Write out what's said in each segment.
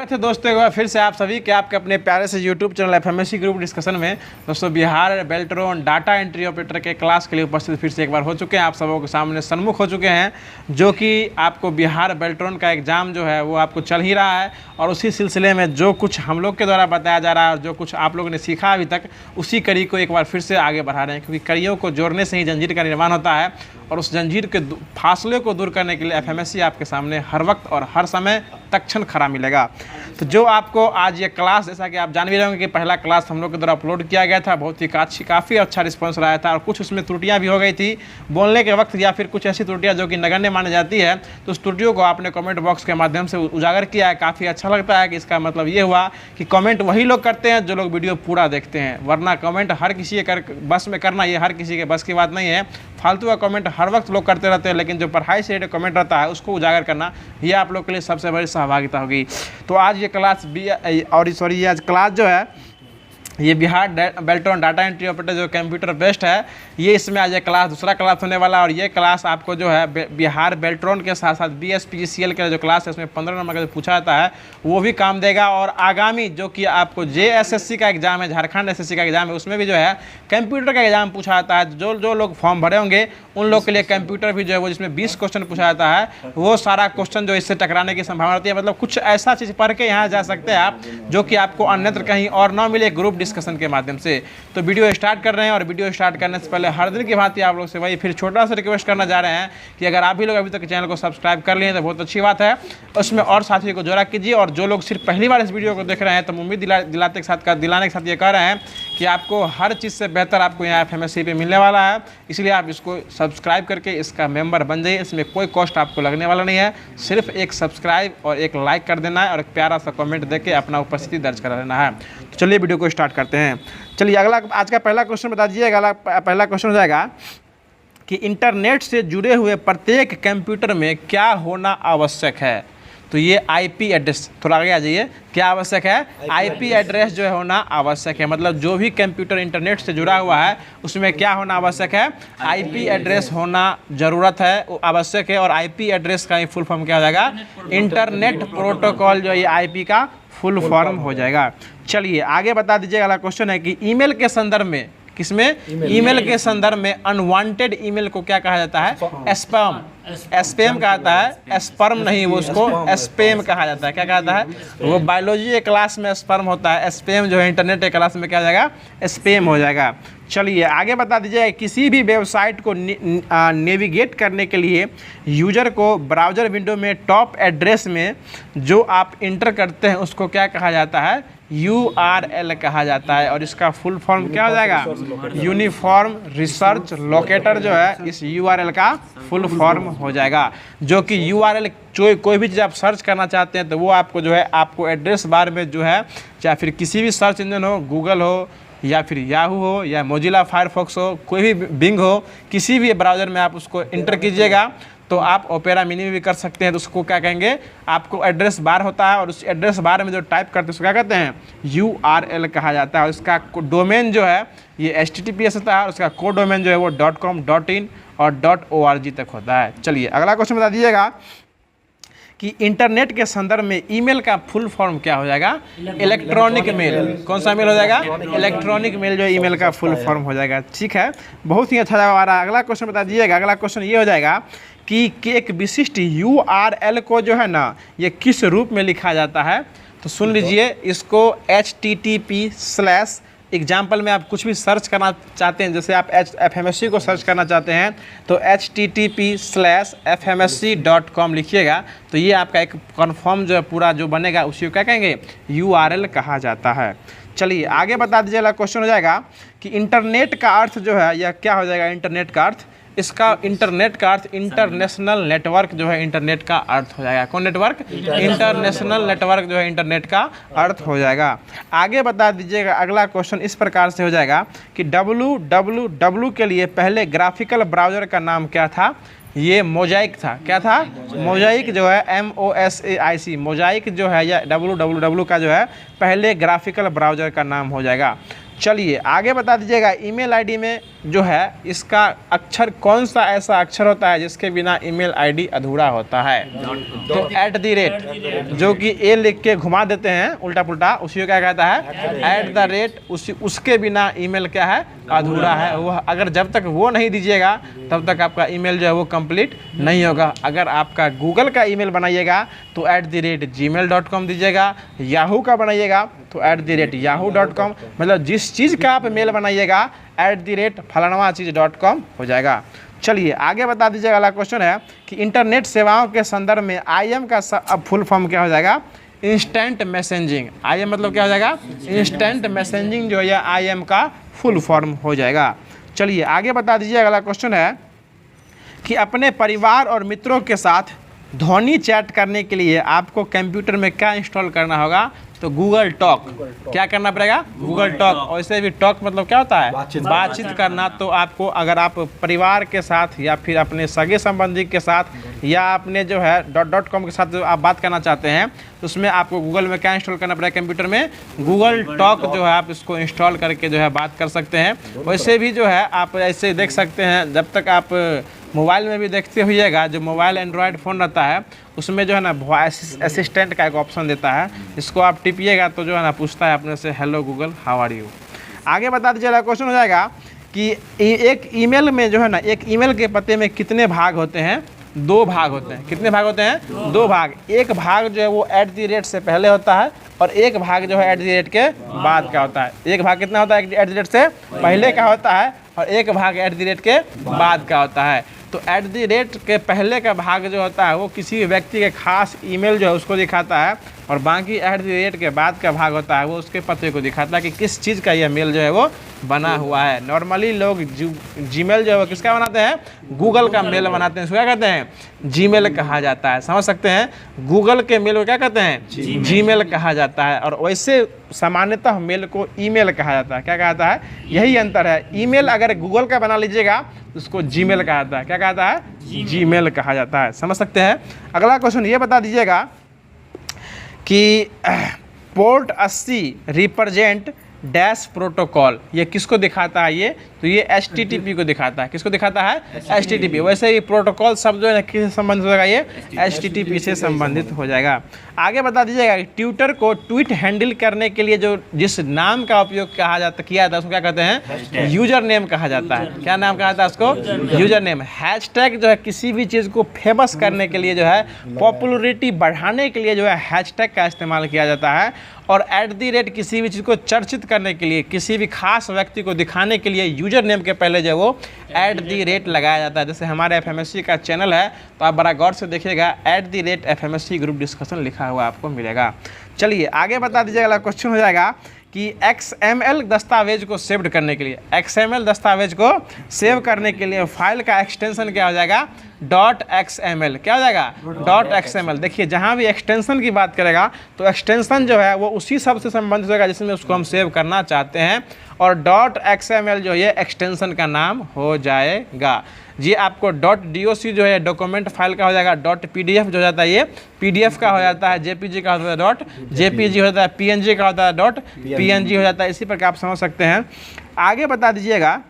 स्वागत है दोस्तों, एक बार फिर से आप सभी के आपके अपने प्यारे से YouTube चैनल एफएमएससी ग्रुप डिस्कशन में। दोस्तों, Bihar Beltron data entry operator के क्लास के लिए उपस्थित फिर से एक बार हो चुके हैं, आप सबों के सामने सन्मुख हो चुके हैं, जो कि आपको बिहार बेल्ट्रॉन का एग्ज़ाम जो है वो आपको चल ही रहा है। और उसी सिलसिले में जो कुछ हम लोग के द्वारा बताया जा रहा है और जो कुछ आप लोगों ने सीखा अभी तक, उसी कड़ी को एक बार फिर से आगे बढ़ा रहे हैं, क्योंकि कड़ियों को जोड़ने से ही जंजीर का निर्माण होता है। और उस जंजीर के फासले को दूर करने के लिए एफएमएससी आपके सामने हर वक्त और हर समय तत्क्षण खड़ा मिलेगा। तो जो आपको आज ये क्लास, जैसा कि आप जान भी रहे होंगे कि पहला क्लास हम लोग के द्वारा अपलोड किया गया था, बहुत ही काफ़ी अच्छा रिस्पांस रहा था। और कुछ उसमें त्रुटियां भी हो गई थी बोलने के वक्त, या फिर कुछ ऐसी त्रुटियां जो कि नगण्य मानी जाती है। तो उस त्रुटियों को आपने कमेंट बॉक्स के माध्यम से उजागर किया है। काफ़ी अच्छा लगता है कि इसका मतलब ये हुआ कि कमेंट वही लोग करते हैं जो लोग वीडियो पूरा देखते हैं, वरना कमेंट हर किसी के बस में करना, ये हर किसी के बस की बात नहीं है। फालतू का कमेंट हर वक्त लोग करते रहते हैं, लेकिन जो पढ़ाई से रिलेटेड कमेंट रहता है उसको उजागर करना, ये आप लोग के लिए सबसे बड़ी सहभागिता होगी। तो आज ये क्लास ये आज क्लास जो है ये Bihar Beltron data entry operator जो कंप्यूटर बेस्ड है, ये इसमें आज एक क्लास दूसरा क्लास होने वाला है। और ये क्लास आपको जो है बिहार बेल्ट्रॉन के साथ साथ BSPGCL के जो क्लास है उसमें 15 नंबर का जो पूछा जाता है वो भी काम देगा। और आगामी जो कि आपको JSSC का एग्जाम है, झारखंड SSC का एग्जाम है, उसमें भी जो है कंप्यूटर का एग्जाम पूछा जाता है। जो लोग फॉर्म भरे होंगे उन लोग के लिए कंप्यूटर भी जो है वो, जिसमें 20 क्वेश्चन पूछा जाता है, वो सारा क्वेश्चन जो इससे टकराने की संभावना होती है। मतलब कुछ ऐसा चीज़ पढ़ के यहाँ जा सकते हैं आप जो कि आपको अन्यत्र कहीं और ना मिले, ग्रुप डिस्कशन के माध्यम से। तो वीडियो स्टार्ट कर रहे हैं, और वीडियो स्टार्ट करने से पहले हर दिन की भांति आप लोग से वही फिर छोटा सा रिक्वेस्ट करना जा रहे हैं कि अगर आप भी लोग अभी तक चैनल को सब्सक्राइब कर लिए तो बहुत अच्छी बात है, उसमें और साथियों को जोड़ा कीजिए। और जो लोग सिर्फ पहली बार इस वीडियो को देख रहे हैं तो उम्मीद दिलाने के साथ ये कह रहे हैं कि आपको हर चीज़ से बेहतर आपको यहाँ एफएमएससी पे मिलने वाला है, इसलिए आप इसको सब्सक्राइब करके इसका मेंबर बन जाइए। इसमें कोई कॉस्ट आपको लगने वाला नहीं है, सिर्फ एक सब्सक्राइब और एक लाइक कर देना है और एक प्यारा सा कमेंट देके अपना उपस्थिति दर्ज करा लेना है। तो चलिए वीडियो को स्टार्ट करते हैं। चलिए अगला आज का पहला क्वेश्चन बता दीजिएगा। पहला क्वेश्चन हो जाएगा कि इंटरनेट से जुड़े हुए प्रत्येक कंप्यूटर में क्या होना आवश्यक है। तो ये IP एड्रेस, थोड़ा आगे आ जाइए, क्या आवश्यक है? IP एड्रेस जो है होना आवश्यक है। मतलब जो भी कंप्यूटर इंटरनेट से जुड़ा हुआ है उसमें क्या होना आवश्यक है? IP एड्रेस होना ज़रूरत है, आवश्यक है। और IP एड्रेस का फुल फॉर्म क्या हो जाएगा? इंटरनेट प्रोटोकॉल, जो ये IP का फुल फॉर्म हो जाएगा। चलिए आगे बता दीजिएगा। अगला क्वेश्चन है कि ईमेल के संदर्भ में, किसमें? ईमेल के संदर्भ में अनवांटेड ईमेल को क्या कहा जाता है? स्पैम। स्पैम कहा जाता है, स्पर्म नहीं, वो उसको स्पैम कहा जाता है। क्या कहा जाता है? वो बायोलॉजी के क्लास में स्पर्म होता है, स्पैम जो है इंटरनेट के क्लास में क्या हो जाएगा? स्पैम हो जाएगा। चलिए आगे बता दीजिए, किसी भी वेबसाइट को नेविगेट करने के लिए यूजर को ब्राउज़र विंडो में टॉप एड्रेस में जो आप इंटर करते हैं उसको क्या कहा जाता है? URL कहा जाता है। और इसका फुल फॉर्म क्या हो जाएगा? यूनिफॉर्म रिसर्च लोकेटर जो है इस URL का फुल फॉर्म हो जाएगा। जो कि URL कोई भी चीज़ आप सर्च करना चाहते हैं तो वो आपको जो है आपको एड्रेस बार में जो है, चाहे फिर किसी भी सर्च इंजन हो, गूगल हो या फिर याहू हो या मोजिला फायरफॉक्स हो, कोई भी बिंग हो, किसी भी ब्राउज़र में आप उसको इंटर कीजिएगा तो आप ओपेरा मिनी में भी कर सकते हैं। तो उसको क्या कहेंगे? आपको एड्रेस बार होता है, और उस एड्रेस बार में जो टाइप करते हैं उसको क्या कहते हैं? URL कहा जाता है। और इसका डोमेन जो है ये HTTPS होता है, और उसका कोड डोमेन जो है वो .com, .in और .org तक होता है। चलिए अगला क्वेश्चन बता दीजिएगा कि इंटरनेट के संदर्भ में ईमेल का फुल फॉर्म क्या हो जाएगा? Electronic mail. कौन सा मेल हो जाएगा? इलेक्ट्रॉनिक मेल जो ईमेल का फुल फॉर्म हो जाएगा। ठीक है, बहुत ही अच्छा जवाब आ रहा है। अगला क्वेश्चन बता दीजिएगा। अगला क्वेश्चन ये हो जाएगा कि एक विशिष्ट URL को जो है ना, ये किस रूप में लिखा जाता है? तो सुन लीजिए, इसको HTTP/ एग्जाम्पल में आप कुछ भी सर्च करना चाहते हैं, जैसे आप FMSC को सर्च करना चाहते हैं तो http/fmsc.com लिखिएगा, तो ये आपका एक कन्फर्म जो है पूरा जो बनेगा उसी को क्या कहेंगे? URL कहा जाता है। चलिए आगे बता दीजिएगा। क्वेश्चन हो जाएगा कि इंटरनेट का अर्थ जो है यह क्या हो जाएगा? इंटरनेट का अर्थ, इसका इंटरनेट का अर्थ इंटरनेशनल नेटवर्क जो है इंटरनेट का अर्थ हो जाएगा। कौन नेटवर्क? इंटरनेशनल नेटवर्क जो है इंटरनेट का अर्थ हो जाएगा। आगे बता दीजिएगा। अगला क्वेश्चन इस प्रकार से हो जाएगा कि www के लिए पहले ग्राफिकल ब्राउज़र का नाम क्या था? ये मोजाइक था। क्या था? मोजाइक जो है MOSAIC, मोजाइक जो है या www का जो है पहले ग्राफिकल ब्राउज़र का नाम हो जाएगा। चलिए आगे बता दीजिएगा, ईमेल आईडी में जो है इसका अक्षर कौन सा ऐसा अक्षर होता है जिसके बिना ईमेल आईडी अधूरा होता है? तो @ जो कि ए लिख के घुमा देते हैं उल्टा पुल्टा, उसी को क्या कहता है? @ उसके बिना ईमेल क्या है? अधूरा है। वह अगर जब तक वो नहीं दीजिएगा तब तक आपका ईमेल जो है वो कंप्लीट नहीं होगा। अगर आपका गूगल का ईमेल बनाइएगा तो @gmail.com दीजिएगा, याहू का बनाइएगा तो @yahoo.com, मतलब जिस चीज़ का आप मेल बनाइएगा @फलानवा-चीज़.com हो जाएगा। चलिए आगे बता दीजिएगा। अगला क्वेश्चन है कि इंटरनेट सेवाओं के संदर्भ में IM का अब फुल फॉर्म क्या हो जाएगा? Instant messaging. IM मतलब क्या हो जाएगा? इंस्टेंट मैसेजिंग जो है IM का फुल फॉर्म हो जाएगा। चलिए आगे बता दीजिए। अगला क्वेश्चन है कि अपने परिवार और मित्रों के साथ ध्वनि चैट करने के लिए आपको कंप्यूटर में क्या इंस्टॉल करना होगा? तो गूगल टॉक। क्या करना पड़ेगा? Google talk. वैसे भी टॉक मतलब क्या होता है? बातचीत करना। तो आपको अगर आप परिवार के साथ या फिर अपने सगे संबंधी के साथ या अपने जो है .com के साथ जो आप बात करना चाहते हैं तो उसमें आपको गूगल में क्या इंस्टॉल करना पड़ेगा? कंप्यूटर में गूगल टॉक जो है आप इसको इंस्टॉल करके जो है बात कर सकते हैं। वैसे भी जो है आप ऐसे देख सकते हैं, जब तक आप मोबाइल में भी देखते होइएगा, जो मोबाइल एंड्रॉयड फ़ोन रहता है उसमें जो है ना वॉइस असिस्टेंट का एक ऑप्शन देता है, इसको आप टिपिएगा तो जो है ना पूछता है अपने से, hello Google how are you. आगे बता दीजिएगा। क्वेश्चन हो जाएगा कि एक ईमेल में जो है ना, एक ईमेल के पते में कितने भाग होते हैं? 2 भाग होते हैं। कितने भाग होते हैं? 2 भाग। एक भाग जो है वो @ से पहले होता है और एक भाग जो है @ के बाद का होता है। एक भाग कितना होता है? @ से पहले का होता है और एक भाग @ के बाद का होता है। तो @ के पहले का भाग जो होता है वो किसी व्यक्ति के खास ईमेल जो है उसको दिखाता है और बाकी @ के बाद का भाग होता है वो उसके पते को दिखाता है कि किस चीज़ का यह मेल जो है वो बना हुआ है। नॉर्मली लोग जीमेल जो है वो किसका बनाते हैं? गूगल का मेल बनाते हैं। इसको क्या कहते हैं? जीमेल कहा जाता है। समझ सकते हैं? गूगल के मेल को क्या कहते हैं? जीमेल कहा जाता है। और वैसे सामान्यतः मेल को ईमेल कहा जाता है। क्या कहता है? यही अंतर है। ईमेल अगर गूगल का बना लीजिएगा तो उसको जीमेल कहा जाता है। क्या कहता है? जीमेल कहा जाता है। समझ सकते हैं? अगला क्वेश्चन ये बता दीजिएगा कि पोर्ट 80 रिप्रेजेंट डैश प्रोटोकॉल, ये किसको दिखाता है? ये तो ये HTTP को दिखाता है। किसको दिखाता है? HTTP। वैसे ही प्रोटोकॉल शब्द जो है ना किससे संबंधित हो जाएगा? ये HTTP से संबंधित हो जाएगा। आगे बता दीजिएगा कि ट्विटर को ट्वीट हैंडल करने के लिए जो जिस नाम का उपयोग किया जाता है उसको क्या कहते हैं? यूजर नेम कहा जाता है। क्या नाम कहा जाता है उसको? User name. हैशटैग जो है किसी भी चीज़ को फेमस करने के लिए जो है, पॉपुलरिटी बढ़ाने के लिए जो है हैशटैग का इस्तेमाल किया जाता है। और @ किसी भी चीज़ को चर्चित करने के लिए, किसी भी खास व्यक्ति को दिखाने के लिए यूजर नेम के पहले जो वो @ लगाया जाता है। जैसे हमारे FMSC का चैनल है तो आप बड़ा गौर से देखिएगा, @FMSC ग्रुप डिस्कशन लिखा हुआ आपको मिलेगा। चलिए आगे बता दीजिएगा। अगला क्वेश्चन हो जाएगा कि XML दस्तावेज को सेव करने के लिए, XML दस्तावेज को सेव करने के लिए फाइल का एक्सटेंशन क्या हो जाएगा? .xml। क्या हो जाएगा? .xml। देखिए जहाँ भी एक्सटेंशन की बात करेगा तो एक्सटेंशन जो है वो उसी सब से संबंधित होगा जिसमें उसको हम सेव करना चाहते हैं और .xml जो है एक्सटेंशन का नाम हो जाएगा। ये आपको .doc जो है डॉक्यूमेंट फाइल का हो जाएगा। .pdf जो हो जाता है ये PDF का हो जाता है। JPG का होता है .jpg हो जाता है। PNG का होता है .png हो जाता है। इसी प्रकार आप समझ सकते हैं। आगे बता दीजिएगा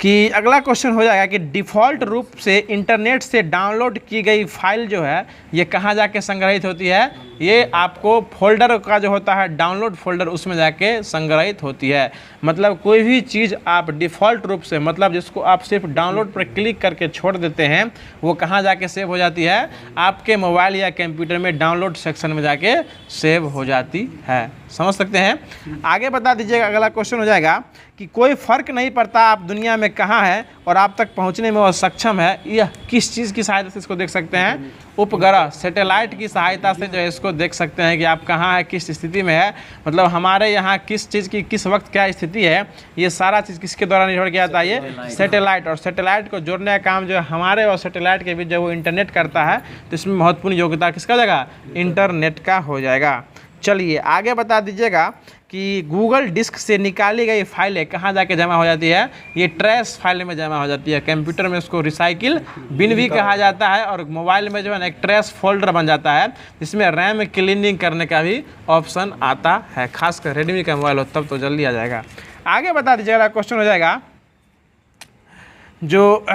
कि अगला क्वेश्चन हो जाएगा कि डिफ़ॉल्ट रूप से इंटरनेट से डाउनलोड की गई फाइल जो है ये कहाँ जाके संग्रहित होती है? ये आपको फोल्डर का जो होता है डाउनलोड फोल्डर, उसमें जाके संग्रहित होती है। मतलब कोई भी चीज़ आप डिफ़ॉल्ट रूप से, मतलब जिसको आप सिर्फ डाउनलोड पर क्लिक करके छोड़ देते हैं, वो कहाँ जाके सेव हो जाती है? आपके मोबाइल या कंप्यूटर में डाउनलोड सेक्शन में जाके सेव हो जाती है। समझ सकते हैं? आगे बता दीजिएगा। अगला क्वेश्चन हो जाएगा कि कोई फ़र्क नहीं पड़ता आप दुनिया में कहाँ हैं और आप तक पहुँचने में वो सक्षम है। यह किस चीज़ की सहायता से इसको देख सकते हैं? उपग्रह, सैटेलाइट की सहायता से जो है इसको देख सकते हैं कि आप कहाँ हैं, किस स्थिति में है। मतलब हमारे यहाँ किस चीज़ की किस वक्त क्या स्थिति है, ये सारा चीज़ किसके द्वारा निर्भर किया जाता है? ये सैटेलाइट। और सैटेलाइट को जोड़ने का काम जो है हमारे और सैटेलाइट के बीच जो वो इंटरनेट करता है, तो इसमें महत्वपूर्ण योग्यता किसका हो जाएगा? इंटरनेट का हो जाएगा। चलिए आगे बता दीजिएगा कि कि गूगल डिस्क से निकाली गई फाइलें कहाँ जाके जमा हो जाती है, ये ट्रैश फाइल में जमा हो जाती है। कंप्यूटर में उसको रिसाइकिल बिन भी कहा जाता है, और मोबाइल में जो है ना एक ट्रैश फोल्डर बन जाता है जिसमें रैम क्लीनिंग करने का भी ऑप्शन आता है। खासकर रेडमी का मोबाइल हो तब तो जल्दी आ जाएगा। आगे बता दीजिएगा, क्वेश्चन हो जाएगा जो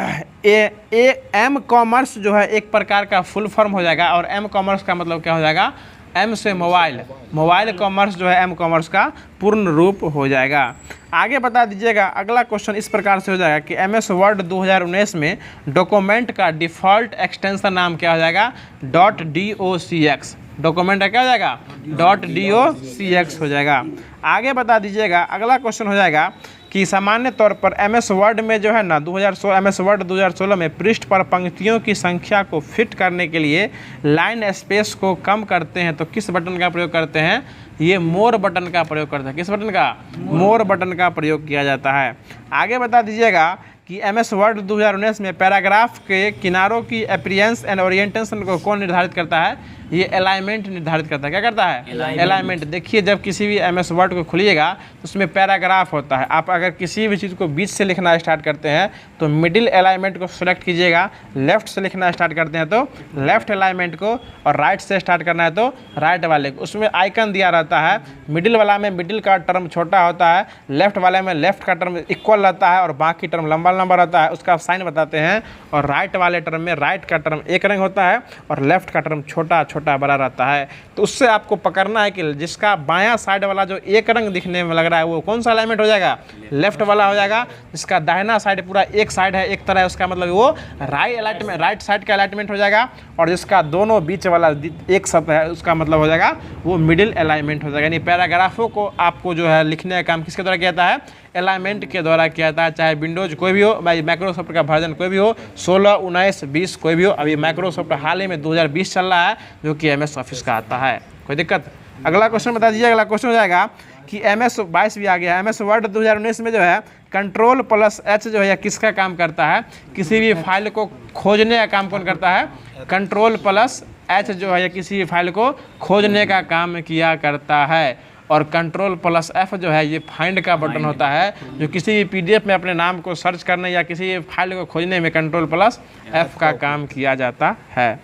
एम कॉमर्स जो है एक प्रकार का फुल फॉर्म हो जाएगा, और एम कॉमर्स का मतलब क्या हो जाएगा, एम से मोबाइल, मोबाइल कॉमर्स जो है एम कॉमर्स का पूर्ण रूप हो जाएगा। आगे बता दीजिएगा, अगला क्वेश्चन इस प्रकार से हो जाएगा कि MS वर्ड 2019 में डॉक्यूमेंट का डिफ़ॉल्ट एक्सटेंशन नाम क्या हो जाएगा, .docx। डॉक्यूमेंट का क्या हो जाएगा, .docx हो जाएगा। आगे बता दीजिएगा, अगला क्वेश्चन हो जाएगा कि सामान्य तौर पर MS वर्ड में जो है ना 2016 MS वर्ड 2016 में पृष्ठ पर पंक्तियों की संख्या को फिट करने के लिए लाइन स्पेस को कम करते हैं तो किस बटन का प्रयोग करते हैं, ये मोर बटन का प्रयोग करते हैं। किस बटन का, मोर बटन का प्रयोग किया जाता है। आगे बता दीजिएगा कि MS वर्ड 2019 में पैराग्राफ के किनारों की अपीयरेंस एंड ओरिएंटेशन को कौन निर्धारित करता है, ये अलाइनमेंट निर्धारित करता है। क्या करता है, अलाइनमेंट। देखिए जब किसी भी MS वर्ड को खोलिएगा तो उसमें पैराग्राफ होता है। आप अगर किसी भी चीज़ को बीच से लिखना स्टार्ट करते हैं तो मिडिल अलाइनमेंट को सिलेक्ट कीजिएगा, लेफ्ट से लिखना स्टार्ट करते हैं तो लेफ्ट अलाइनमेंट को, और राइट से स्टार्ट करना है तो राइट वाले को। उसमें आइकन दिया रहता है, मिडिल वाला में मिडिल का टर्म छोटा होता है, लेफ्ट वाले में लेफ्ट का टर्म इक्वल रहता है और बाकी टर्म लंबा लंबा रहता है, उसका साइन बताते हैं। और राइट वाले टर्म में राइट का टर्म एक रंग होता है और लेफ्ट का टर्म छोटा छोटा बड़ा रहता है। तो उससे आपको पकड़ना है कि जिसका बायां साइड वाला जो एक रंग दिखने में लग रहा है वो कौन सा अलाइनमेंट हो जाएगा, लेफ्ट वाला हो जाएगा। जिसका दाहिना साइड पूरा एक साइड है, एक तरह है, उसका मतलब वो राइट साइड का अलाइनमेंट हो जाएगा। और जिसका दोनों बीच वाला एक शब्द है उसका मतलब हो जाएगा वो मिडिल अलाइनमेंट हो जाएगा। यानी पैराग्राफों को आपको जो है लिखने का काम किसके द्वारा किया जाता है, अलाइनमेंट के द्वारा किया जाता है। चाहे विंडोज कोई भी हो, भाई माइक्रोसॉफ्ट का वर्जन कोई भी हो, 16, 19, 20 कोई भी हो। अभी माइक्रोसॉफ्ट हाल ही में 2020 चल रहा है जो कि MS ऑफिस का आता है, कोई दिक्कत। अगला क्वेश्चन बता दीजिए, अगला क्वेश्चन हो जाएगा कि MS 22 भी आ गया है। MS वर्ड 2019 में जो है Ctrl+H जो है किसका काम करता है, किसी भी फाइल को खोजने का काम कौन करता है, Ctrl+H जो है किसी भी फाइल को खोजने का काम किया करता है। और Ctrl+F जो है ये फाइंड का बटन होता है, जो किसी भी PDF में अपने नाम को सर्च करने या किसी फाइल को खोजने में Ctrl+F का काम किया जाता है।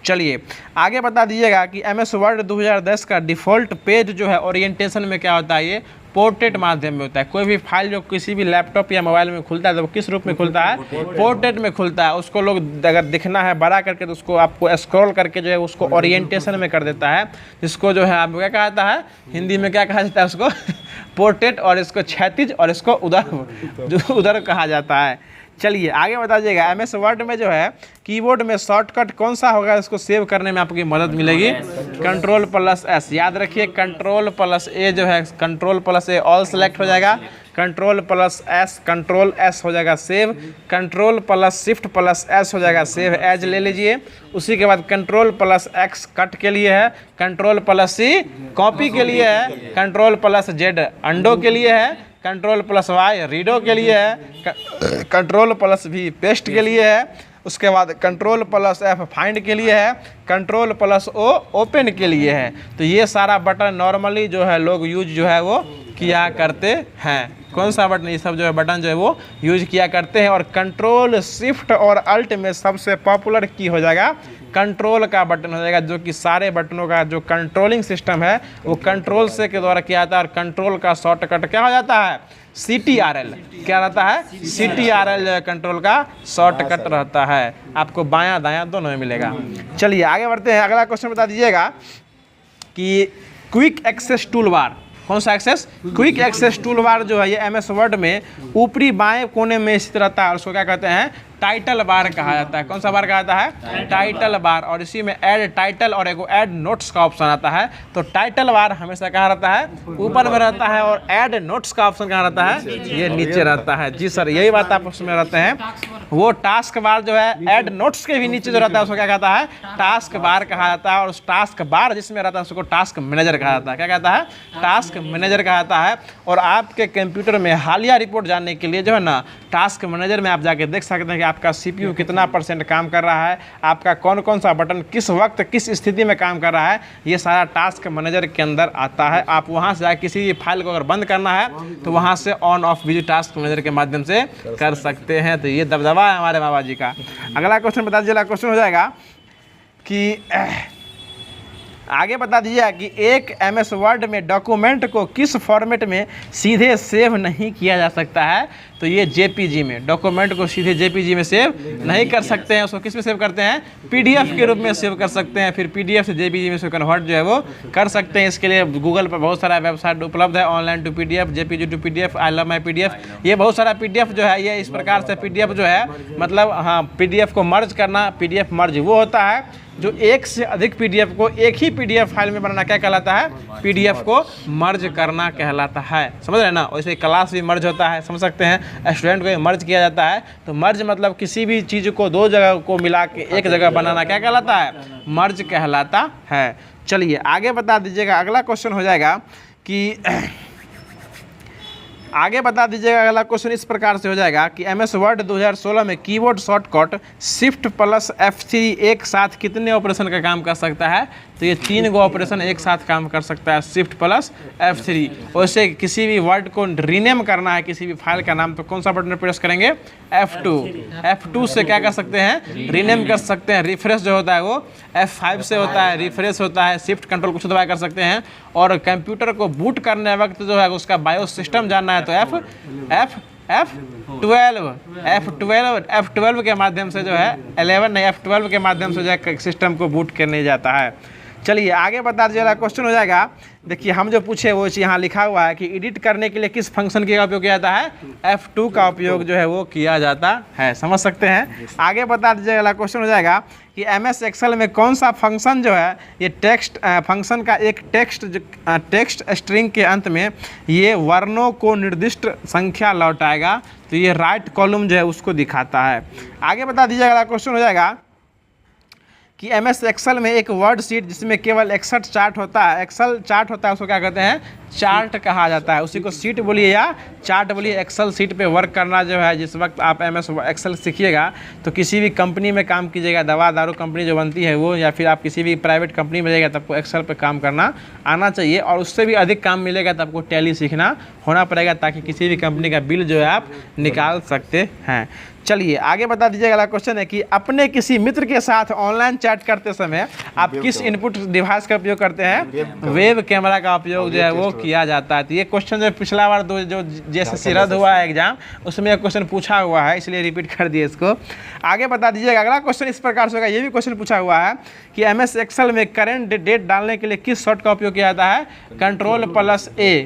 चलिए आगे बता दीजिएगा कि MS वर्ड 2010 का डिफ़ॉल्ट पेज जो है ओरिएंटेशन में क्या होता है, ये पोर्ट्रेट माध्यम में होता है। कोई भी फाइल जो किसी भी लैपटॉप या मोबाइल में खुलता है तो वो किस रूप में खुलता है, पोर्ट्रेट में खुलता है। उसको लोग अगर दिखना है बड़ा करके तो उसको आपको स्क्रॉल करके जो है उसको ओरिएंटेशन में कर देता है, जिसको जो है आपको क्या कहा जाता है, हिंदी में क्या कहा जाता है उसको पोर्ट्रेट, और इसको क्षैतिज और इसको उधर कहा जाता है। चलिए आगे बता दीजिएगा, MS वर्ड में जो है कीबोर्ड में शॉर्टकट कौन सा होगा, इसको सेव करने में आपकी मदद मिलेगी, Ctrl+S। याद रखिए Ctrl+A जो है, Ctrl+A ऑल सेलेक्ट हो जाएगा, Ctrl+S हो जाएगा सेव, Ctrl+Shift+S हो जाएगा सेव एज ले लीजिए। उसी के बाद Ctrl+X कट के लिए है, Ctrl+C कॉपी के लिए है, Ctrl+Z अंडो के लिए है, Ctrl+Y रीडो के लिए है, Ctrl+V पेस्ट के लिए है। उसके बाद Ctrl+F फाइंड के लिए है, Ctrl+O ओपन के लिए है। तो ये सारा बटन नॉर्मली जो है लोग यूज जो है वो किया करते हैं। कौन सा बटन, ये सब जो है बटन जो है वो यूज किया करते हैं। और Ctrl, Shift और Alt में सबसे पॉपुलर की हो जाएगा कंट्रोल का बटन हो जाएगा, जो कि सारे बटनों का जो कंट्रोलिंग सिस्टम है वो कंट्रोल से के द्वारा किया जाता है। और कंट्रोल का शॉर्टकट क्या हो जाता है, CTRL। क्या रहता है, CTRL कंट्रोल का शॉर्टकट रहता है। आपको बायां दायां दोनों में मिलेगा। चलिए आगे बढ़ते हैं, अगला क्वेश्चन बता दीजिएगा कि क्विक एक्सेस टूल बार, कौन सा access, quick access tool bar जो है ये MS वर्ड में ऊपरी बाएं कोने में स्थित रहता है और उसको क्या कहते हैं, टाइटल बार कहा जाता है। कौन सा बार कहा जाता है, टाइटल बार। और इसी में ऐड टाइटल और एक ऐड नोट्स का ऑप्शन आता है। तो टाइटल बार हमेशा कहाँ रहता है, ऊपर में रहता है, और ऐड नोट्स का ऑप्शन कहाँ रहता है, ये नीचे रहता है। जी सर, यही बात आप उसमें रहते हैं। वो टास्क बार जो है ऐड नोट्स के भी नीचे जो रहता है उसको क्या कहता है, टास्क बार कहा जाता है। और उस टास्क बार जिसमें रहता है उसको टास्क मैनेजर कहा जाता है। क्या कहता है, टास्क मैनेजर कहा जाता है। और आपके कंप्यूटर में हालिया रिपोर्ट जानने के लिए जो है ना, टास्क मैनेजर में आप जाके देख सकते हैं कि आपका CPU कितना % काम कर रहा है, आपका कौन कौन सा बटन किस वक्त किस स्थिति में काम कर रहा है, ये सारा टास्क मैनेजर के अंदर आता है। आप वहाँ से जाकर किसी भी फाइल को अगर बंद करना है तो वहाँ से ऑन ऑफ भी टास्क मैनेजर के माध्यम से कर सकते हैं। तो ये दबदबा है हमारे बाबा जी का। अगला क्वेश्चन बता दीजिए, अगला क्वेश्चन हो जाएगा कि आगे बता दीजिए कि एक MS वर्ड में डॉक्यूमेंट को किस फॉर्मेट में सीधे सेव नहीं किया जा सकता है। तो ये JPG में, डॉक्यूमेंट को सीधे JPG में सेव नहीं कर सकते हैं, उसको किस में सेव करते हैं, PDF के रूप में सेव कर सकते हैं, फिर PDF से JPG में से कन्वर्ट जो है वो कर सकते हैं। इसके लिए गूगल पर बहुत सारा वेबसाइट उपलब्ध है, online to PDF, JPG to PDF, I love my PDF, ये बहुत सारा PDF जो है ये इस प्रकार से PDF जो है मतलब हाँ PDF को मर्ज करना, PDF मर्ज वो होता है जो एक से अधिक PDF को एक ही PDF फाइल में बनाना क्या कहलाता है, PDF को मर्ज करना कहलाता है। समझ रहे हैं ना। वैसे क्लास भी मर्ज होता है, समझ सकते हैं, स्टूडेंट को मर्ज किया जाता है। तो मर्ज मतलब किसी भी चीज़ को दो जगह को मिला के एक जगह बनाना क्या कहलाता है, मर्ज कहलाता है। चलिए आगे बता दीजिएगा, अगला क्वेश्चन हो जाएगा कि आगे बता दीजिएगा, अगला क्वेश्चन इस प्रकार से हो जाएगा कि MS वर्ड 2016 में कीबोर्ड शॉर्टकट Shift + F3 एक साथ कितने ऑपरेशन का काम कर सकता है। तो ये 3 गो ऑपरेशन एक साथ काम कर सकता है, Shift + F3। वैसे किसी भी वर्ड को रीनेम करना है, किसी भी फाइल का नाम, तो कौन सा बटन प्रेस करेंगे, F2। F2 से क्या कर सकते हैं, रीनेम कर सकते हैं। रिफ्रेश जो होता है वो F5 से होता है, रिफ्रेश होता है। शिफ्ट कंट्रोल कुछ दबा कर सकते हैं। और कंप्यूटर को बूट करने वक्त जो है उसका बायोस सिस्टम जानना है तो F12 के माध्यम से जो है 11 नहीं F12 के माध्यम से जो है सिस्टम को बूट करने जाता है। चलिए आगे बता दीजिएगा, क्वेश्चन हो जाएगा। देखिए हम जो पूछे वो यहाँ लिखा हुआ है कि एडिट करने के लिए किस फंक्शन का उपयोग किया जाता है, F2 का उपयोग जो है वो किया जाता है। समझ सकते हैं। आगे बता दीजिएगा, अगला क्वेश्चन हो जाएगा कि MS एक्सेल में कौन सा फंक्शन जो है ये टेक्स्ट फंक्शन का एक टेक्स्ट स्ट्रिंग के अंत में ये वर्णों को निर्दिष्ट संख्या लौटाएगा। तो ये राइट कॉलम जो है उसको दिखाता है। आगे बता दीजिएगा, अगला क्वेश्चन हो जाएगा कि MS एक्सेल में एक वर्ड शीट जिसमें केवल 61 चार्ट होता है, एक्सेल चार्ट होता है, उसको क्या कहते हैं, चार्ट कहा जाता है। उसी को सीट बोलिए या चार्ट बोलिए। एक्सेल सीट पे वर्क करना जो है, जिस वक्त आप MS एक्सेल सीखिएगा तो किसी भी कंपनी में काम कीजिएगा, दवा दारू कंपनी जो बनती है वो, या फिर आप किसी भी प्राइवेट कंपनी में जाइएगा तो आपको एक्सेल पे काम करना आना चाहिए। और उससे भी अधिक काम मिलेगा तो आपको टैली सीखना होना पड़ेगा, ताकि किसी भी कंपनी का बिल जो है आप निकाल सकते हैं। चलिए आगे बता दीजिएगा, अगला क्वेश्चन है कि अपने किसी मित्र के साथ ऑनलाइन चैट करते समय आप किस इनपुट डिवाइस का उपयोग करते हैं, वेब कैमरा का उपयोग जो है वो किया जाता है। तो ये क्वेश्चन जो पिछला बार जो JSSC रद्द हुआ है एग्जाम, उसमें यह क्वेश्चन पूछा हुआ है, इसलिए रिपीट कर दिए इसको। आगे बता दीजिएगा, अगला क्वेश्चन इस प्रकार से होगा। ये भी क्वेश्चन पूछा हुआ है कि MS एक्सेल में करेंट डेट डालने के लिए किस शॉर्ट का उपयोग किया जाता है, Ctrl+A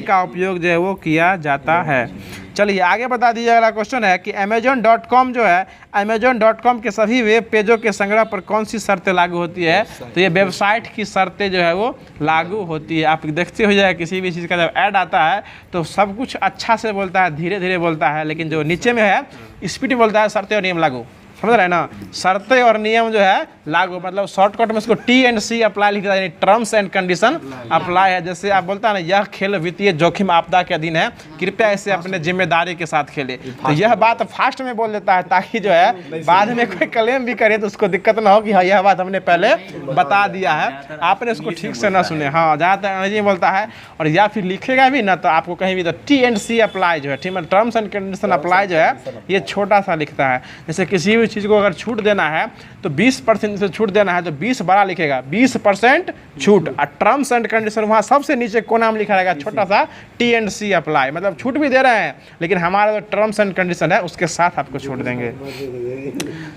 का उपयोग जो है वो किया जाता है। चलिए आगे बता दीजिए, अगला क्वेश्चन है कि Amazon.com जो है, Amazon.com के सभी वेब पेजों के संग्रह पर कौन सी शर्तें लागू होती है। तो ये वेबसाइट की शर्तें जो है वो लागू होती है। आप देखते हो जाए किसी भी चीज़ का जब ऐड आता है तो सब कुछ अच्छा से बोलता है, धीरे धीरे बोलता है, लेकिन जो नीचे में है स्पीड बोलता है शर्तें और नियम लागू। समझ रहे हैं ना, शर्तें और नियम जो है लागू, मतलब शॉर्टकट में इसको T&C अप्लाई लिखा है, टर्म्स एंड कंडीशन अप्लाई है। जैसे आप बोलता है ना, यह खेल वित्तीय जोखिम आपदा के अधीन है, कृपया इसे अपने जिम्मेदारी के साथ खेले। तो यह बात फास्ट में बोल देता है, ताकि जो है बाद में कोई क्लेम भी करे तो उसको दिक्कत ना हो कि हाँ यह बात हमने पहले बता दिया है, आपने उसको ठीक से ना सुने। हाँ जहाँ तक अंग्रेजी में बोलता है, और या फिर लिखेगा भी ना तो आपको कहीं भी तो T&C अप्लाई जो है, ठीक है, टर्म्स एंड कंडीशन अप्लाई जो है ये छोटा सा लिखता है। जैसे किसी भी चीज़ को अगर छूट देना है तो 20% से छूट देना है तो 20 बड़ा लिखेगा, 20% छूट। और टर्म्स एंड कंडीशन वहाँ सबसे नीचे कोना में लिखा रहेगा छोटा सा T&C अप्लाई, मतलब छूट भी दे रहे हैं लेकिन हमारा जो टर्म्स एंड कंडीशन है उसके साथ आपको छूट देंगे।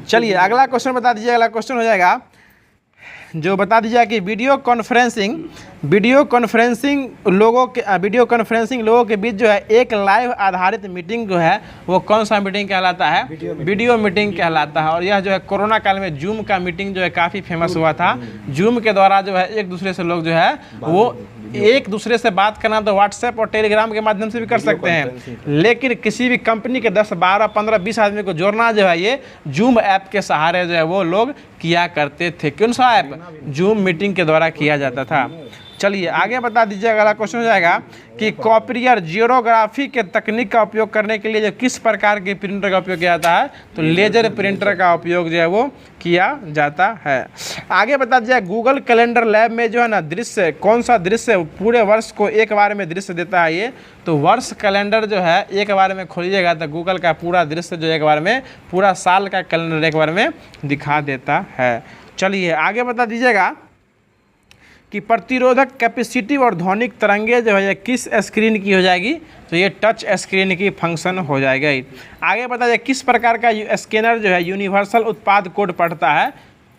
चलिए अगला क्वेश्चन बता दीजिए, अगला क्वेश्चन हो जाएगा जो बता दीजिए कि वीडियो कॉन्फ्रेंसिंग लोगों के बीच जो है एक लाइव आधारित मीटिंग जो है वो कौन सा मीटिंग कहलाता है, वीडियो मीटिंग कहलाता है। और यह जो है कोरोना काल में जूम का मीटिंग जो है काफ़ी फेमस हुआ था। जूम के द्वारा जो है एक दूसरे से लोग जो है वो एक दूसरे से बात करना तो व्हाट्सएप और टेलीग्राम के माध्यम से भी कर सकते हैं, लेकिन किसी भी कंपनी के 10, 12, 15, 20 आदमी को जोड़ना जो है ये जूम ऐप के सहारे जो है वो लोग किया करते थे। कौन सा ऐप? जूम मीटिंग के द्वारा किया जाता था। चलिए आगे बता दीजिए, अगला क्वेश्चन हो जाएगा कि कॉपियर जीरोग्राफी के तकनीक का उपयोग करने के लिए जो किस प्रकार के प्रिंटर का उपयोग किया जाता है? तो लेजर प्रिंटर का उपयोग जो है वो किया जाता है। आगे बता दीजिए, गूगल कैलेंडर लैब में जो है ना दृश्य, कौन सा दृश्य पूरे वर्ष को एक बार में दृश्य देता है? ये तो वर्ष कैलेंडर जो है एक बार में खोलिएगा तो गूगल का पूरा दृश्य जो एक बार में, पूरा साल का कैलेंडर एक बार में दिखा देता है। चलिए आगे बता दीजिएगा कि प्रतिरोधक कैपेसिटिव और ध्वनिक तरंगे जो है ये किस स्क्रीन की हो जाएगी? तो ये टच स्क्रीन की फंक्शन हो जाएगा। आगे बता दीजिए, किस प्रकार का स्कैनर जो है यूनिवर्सल उत्पाद कोड पढ़ता है?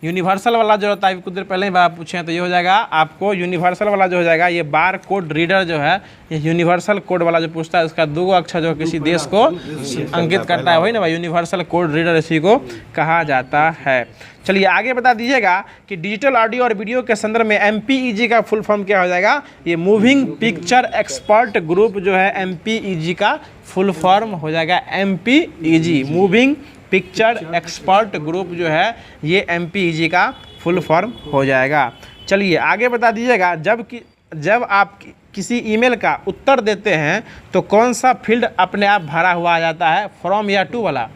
यूनिवर्सल वाला जो होता है, कुछ देर पहले ही बात पूछे हैं, तो ये हो जाएगा आपको यूनिवर्सल वाला जो हो जाएगा, ये बार कोड रीडर जो है, ये यूनिवर्सल कोड वाला जो पूछता है उसका 2 अक्षर जो किसी देश को अंकित करता है, वही ना भाई यूनिवर्सल कोड रीडर इसी को कहा जाता है। चलिए आगे बता दीजिएगा कि डिजिटल ऑडियो और वीडियो के संदर्भ में MPEG का फुल फॉर्म क्या हो जाएगा? ये मूविंग पिक्चर एक्सपर्ट ग्रुप जो है MPEG का फुल फॉर्म हो जाएगा। MPEG moving picture expert group जो है ये MPEG का फुल फॉर्म हो जाएगा। चलिए आगे बता दीजिएगा, जब आप किसी ईमेल का उत्तर देते हैं तो कौन सा फील्ड अपने आप भरा हुआ आ जाता है? फ्रॉम या टू वाला?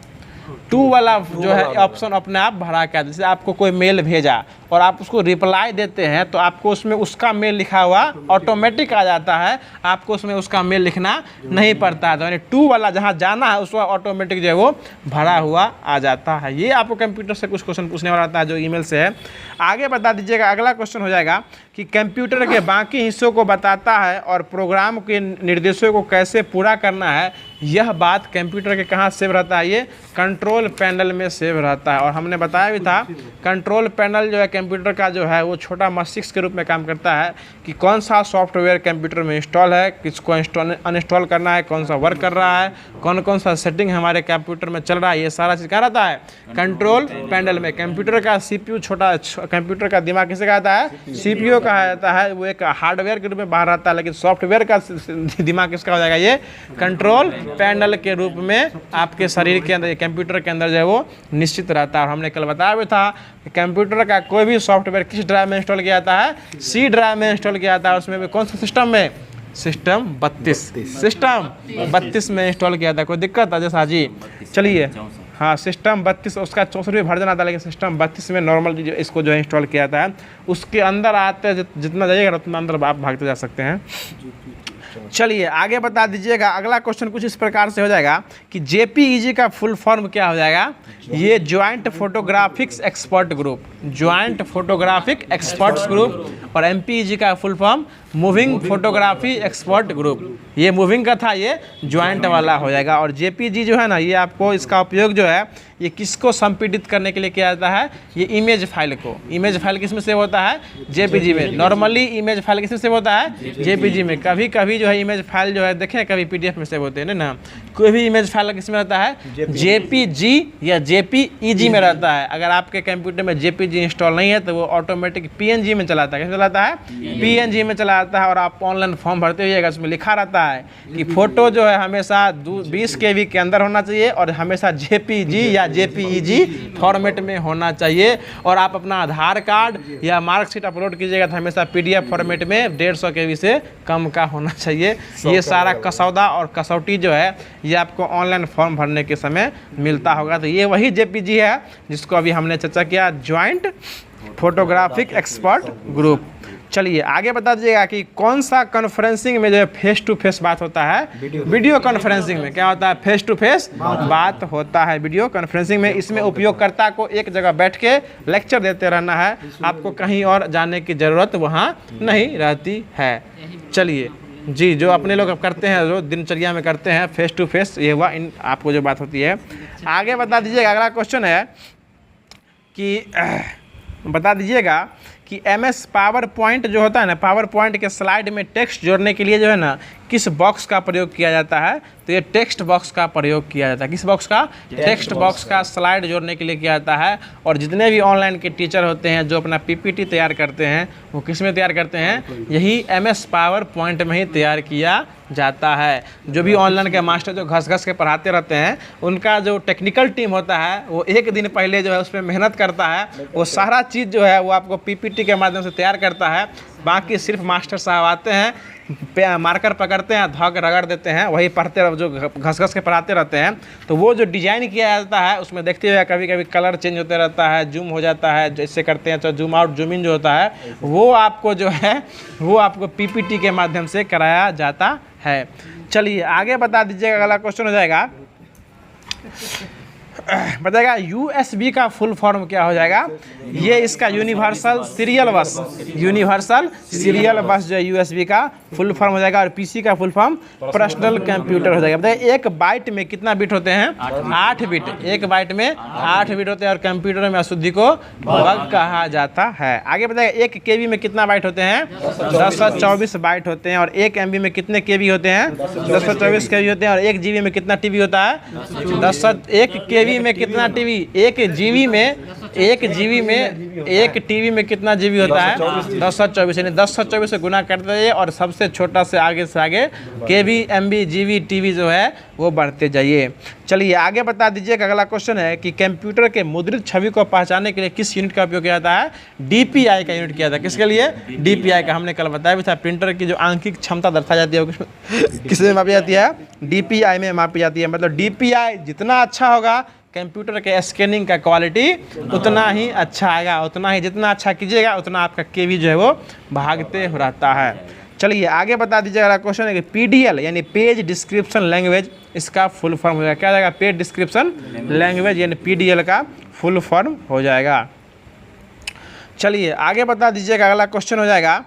टू वाला जो है ऑप्शन अपने आप भरा के आता है। जैसे आपको कोई मेल भेजा और आप उसको रिप्लाई देते हैं तो आपको उसमें उसका मेल लिखा हुआ ऑटोमेटिक आ जाता है, आपको उसमें उसका मेल लिखना नहीं पड़ता है। तो यानी टू वाला जहाँ जाना है उसका ऑटोमेटिक जो है वो भरा हुआ आ जाता है। ये आपको कंप्यूटर से कुछ क्वेश्चन पूछने वाला आता है जो ईमेल से है। आगे बता दीजिएगा, अगला क्वेश्चन हो जाएगा कि कंप्यूटर के बाकी हिस्सों को बताता है और प्रोग्राम के निर्देशों को कैसे पूरा करना है, यह बात कंप्यूटर के कहाँ सेव रहता है? ये कंट्रोल पैनल में सेव रहता है। और हमने बताया भी था कंट्रोल पैनल जो है कंप्यूटर का जो है वो छोटा मस्तिष्क के रूप में काम करता है कि कौन सा सॉफ्टवेयर कंप्यूटर में इंस्टॉल है, किसको अनइंस्टॉल करना है, कौन सा वर्क कर रहा है, कौन कौन सा सेटिंग हमारे कंप्यूटर में चल रहा है, ये सारा चीज़ कहाँ रहता है? कंट्रोल पैनल में। कंप्यूटर का CPU छोटा, कंप्यूटर का दिमाग किसे कहा जाता है? CPU कहा जाता है। वो एक हार्डवेयर के रूप में बाहर रहता है, लेकिन सॉफ्टवेयर का दिमाग किसका हो जाएगा? ये कंट्रोल पैनल के रूप में आपके शरीर के अंदर, कंप्यूटर के अंदर जो है वो निश्चित रहता है। और हमने कल बताया भी था कि कंप्यूटर का कोई भी सॉफ्टवेयर किस ड्राइव में इंस्टॉल किया जाता है? C ड्राइव में इंस्टॉल किया जाता है। उसमें भी कौन सा सिस्टम में? सिस्टम 32 में इंस्टॉल किया था। कोई दिक्कत है जैसा जी? चलिए हाँ, सिस्टम 32 उसका 64 वर्जन आता है, लेकिन सिस्टम 32 में नॉर्मल जो इसको जो है इंस्टॉल किया जाता है। उसके अंदर आते जितना जाइएगा उतना अंदर आप भागते जा सकते हैं। चलिए आगे बता दीजिएगा, अगला क्वेश्चन कुछ इस प्रकार से हो जाएगा कि JPEG का फुल फॉर्म क्या हो जाएगा? ये joint photographics expert group, joint photographic experts group. और MPEG का full form moving photography expert group. ये मूविंग का था, ये ज्वाइंट वाला हो जाएगा। और JPG जो है ना, ये आपको इसका उपयोग जो है ये किसको संपीड़ित करने के लिए किया जाता है? ये इमेज फाइल को। इमेज फाइल किस में सेव होता है? JPG में। नॉर्मली इमेज फाइल किस में सेव होता है? JPG में। कभी कभी जो है इमेज फाइल जो है देखें कभी PDF में सेव होते हैं ना। कोई भी इमेज फाइल किस में रहता है? JPG या JPEG में रहता है। अगर आपके कंप्यूटर में JPG इंस्टॉल नहीं है तो वो ऑटोमेटिक PNG में चलाता है। कैसे चलाता है? PNG में चलाता है। और आप ऑनलाइन फॉर्म भरते हुए उसमें लिखा रहता है कि फ़ोटो जो है हमेशा 20 KB के अंदर होना चाहिए और हमेशा JPG या JPEG फॉर्मेट में होना चाहिए। और आप अपना आधार कार्ड या मार्कशीट अपलोड कीजिएगा तो हमेशा PDF फॉर्मेट में 150 KB से कम का होना चाहिए। ये सारा कसौदा और कसौटी जो है ये आपको ऑनलाइन फॉर्म भरने के समय मिलता होगा। तो ये वही JPG है जिसको अभी हमने चर्चा किया, ज्वाइंट फोटोग्राफिक एक्सपर्ट ग्रुप। चलिए आगे बता दीजिएगा कि कौन सा कॉन्फ्रेंसिंग में जो है फेस टू फेस बात होता है? वीडियो कॉन्फ्रेंसिंग में क्या होता है? फेस टू फेस बात होता है वीडियो कॉन्फ्रेंसिंग में। इसमें उपयोगकर्ता को एक जगह बैठ के लेक्चर देते रहना है, आपको कहीं और जाने की ज़रूरत वहाँ नहीं रहती है। चलिए जी, जो अपने लोग करते हैं, जो दिनचर्या में करते हैं फेस टू फेस, ये हुआ इन आपको जो बात होती है। आगे बता दीजिएगा, अगला क्वेश्चन है कि बता दीजिएगा कि MS पावर पॉइंट जो होता है ना, पावर पॉइंट के स्लाइड में टेक्स्ट जोड़ने के लिए जो है ना किस बॉक्स का प्रयोग किया जाता है, तो ये टेक्स्ट बॉक्स का प्रयोग किया जाता है। किस बॉक्स का? टेक्स्ट बॉक्स का स्लाइड जोड़ने के लिए किया जाता है। और जितने भी ऑनलाइन के टीचर होते हैं जो अपना PPT तैयार करते हैं वो किस में तैयार करते हैं? यही MS पावर पॉइंट में ही तैयार किया जाता है। जो भी ऑनलाइन के मास्टर जो घस के पढ़ाते रहते हैं उनका जो टेक्निकल टीम होता है वो एक दिन पहले जो है उस पर मेहनत करता है, वो सारा चीज़ जो है वो आपको PPT के माध्यम से तैयार करता है। बाकी सिर्फ मास्टर साहब आते हैं, मार्कर पकड़ते हैं, धाग रगड़ देते हैं, वही पढ़ते जो घस के पढ़ाते रहते हैं। तो वो जो डिजाइन किया जाता है उसमें देखते हुए कभी कभी कलर चेंज होते रहता है, जूम हो जाता है, जैसे करते हैं तो जूम आउट जूम इन जो होता है वो आपको जो है वो आपको PPT के माध्यम से कराया जाता है। चलिए आगे बता दीजिएगा, अगला क्वेश्चन हो जाएगा, बताएगा USB का फुल फॉर्म क्या हो जाएगा? ये इसका यूनिवर्सल सीरियल बस, यूनिवर्सल सीरियल बस जो है USB का फुल फॉर्म हो जाएगा। और PC का फुल फॉर्म पर्सनल कंप्यूटर हो जाएगा। बताइए एक बाइट में कितना बिट होते हैं? 8 बिट। एक बाइट में 8 बिट होते हैं और कंप्यूटर में अशुद्धि को बग कहा जाता है। आगे बताइए 1 KB में कितना बाइट होते हैं? 1024 बाइट होते हैं। और 1 MB में कितने KB होते हैं? 1024 KB होते हैं। और 1 GB में कितना TB होता है? 1 KB में कितना TB? 1 GB में 1 GB में 1 TB में कितना GB होता है? 1024। यानी 1024 से गुना करते जाइए और सबसे छोटा से आगे KB, MB, GB, TB जो है वो बढ़ते जाइए। चलिए आगे बता दीजिए कि अगला क्वेश्चन है कि कंप्यूटर के मुद्रित छवि को पहचानने के लिए किस यूनिट का उपयोग किया जाता है? DPI का यूनिट किया जाता है। किसके लिए? DPI का। हमने कल बताया भी था, प्रिंटर की जो आंकिक क्षमता दर्शाई जाती है किस में मापी जाती है? DPI में मापी जाती है। मतलब DPI जितना अच्छा होगा कंप्यूटर के स्कैनिंग का क्वालिटी उतना ही अच्छा आएगा, उतना ही जितना अच्छा कीजिएगा उतना आपका KB जो है वो भागते रहता है। चलिए आगे बता दीजिए, अगला क्वेश्चन है कि PDL यानी पेज डिस्क्रिप्शन लैंग्वेज, इसका फुल फॉर्म हो जाएगा। क्या जाएगा? पेज डिस्क्रिप्शन लैंग्वेज यानी PDL का फुल फॉर्म हो जाएगा। चलिए आगे बता दीजिएगा, अगला क्वेश्चन हो जाएगा,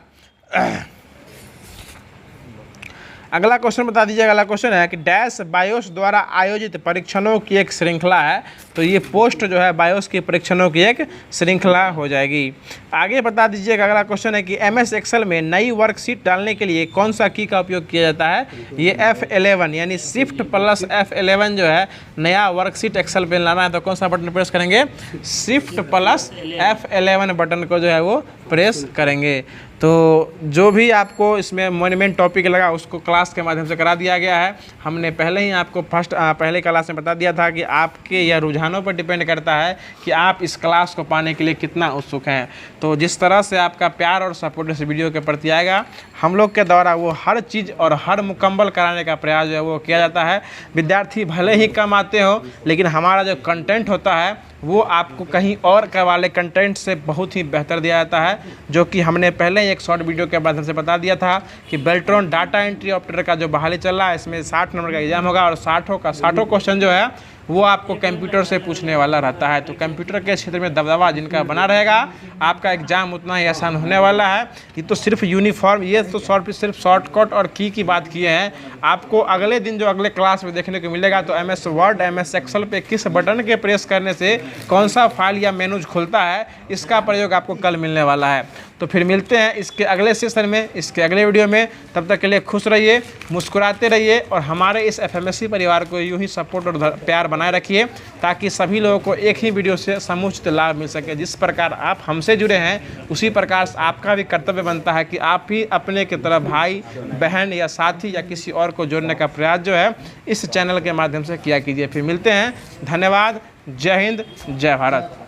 अगला क्वेश्चन बता दीजिएगा। अगला क्वेश्चन है कि डैश बायोस द्वारा आयोजित परीक्षणों की एक श्रृंखला है। तो ये पोस्ट जो है बायोस के परीक्षणों की एक श्रृंखला हो जाएगी। आगे बता दीजिएगा, अगला क्वेश्चन है कि MS एक्सेल में नई वर्कशीट डालने के लिए कौन सा की का उपयोग किया जाता है? ये F11 यानी शिफ्ट प्लस F11 जो है नया वर्कशीट एक्सेल पे लाना है तो कौन सा बटन प्रेस करेंगे? शिफ्ट प्लस F11 बटन को जो है वो प्रेस करेंगे। तो जो भी आपको इसमें मोन्यूमेंट टॉपिक लगा उसको क्लास के माध्यम से करा दिया गया है। हमने पहले ही आपको पहले क्लास में बता दिया था कि आपके या रुझानों पर डिपेंड करता है कि आप इस क्लास को पाने के लिए कितना उत्सुक हैं। तो जिस तरह से आपका प्यार और सपोर्ट इस वीडियो के प्रति आएगा, हम लोग के द्वारा वो हर चीज़ और हर मुकम्मल कराने का प्रयास जो है वो किया जाता है। विद्यार्थी भले ही कम आते हो लेकिन हमारा जो कंटेंट होता है वो आपको कहीं और के वाले कंटेंट से बहुत ही बेहतर दिया जाता है, जो कि हमने पहले ही एक शॉर्ट वीडियो के माध्यम से बता दिया था कि बेल्ट्रॉन डाटा एंट्री ऑपरेटर का जो बहाली चल रहा है इसमें 60 नंबर का एग्जाम होगा और 60 क्वेश्चन जो है वो आपको कंप्यूटर से पूछने वाला रहता है। तो कंप्यूटर के क्षेत्र में दबदबा जिनका बना रहेगा आपका एग्जाम उतना ही आसान होने वाला है। ये तो सिर्फ यूनिफॉर्म, ये तो सिर्फ शॉर्टकट और की बात किए हैं। आपको अगले दिन जो अगले क्लास में देखने को मिलेगा तो MS वर्ड MS एक्सेल पे किस बटन के प्रेस करने से कौन सा फाइल या मेनूज खुलता है इसका प्रयोग आपको कल मिलने वाला है। तो फिर मिलते हैं इसके अगले सेशन में, इसके अगले वीडियो में। तब तक के लिए खुश रहिए, मुस्कुराते रहिए और हमारे इस FMSC परिवार को यूं ही सपोर्ट और प्यार बनाए रखिए ताकि सभी लोगों को एक ही वीडियो से समुचित लाभ मिल सके। जिस प्रकार आप हमसे जुड़े हैं उसी प्रकार से आपका भी कर्तव्य बनता है कि आप भी अपने की तरह भाई बहन या साथी या किसी और को जोड़ने का प्रयास जो है इस चैनल के माध्यम से किया कीजिए। फिर मिलते हैं। धन्यवाद। जय हिंद, जय भारत।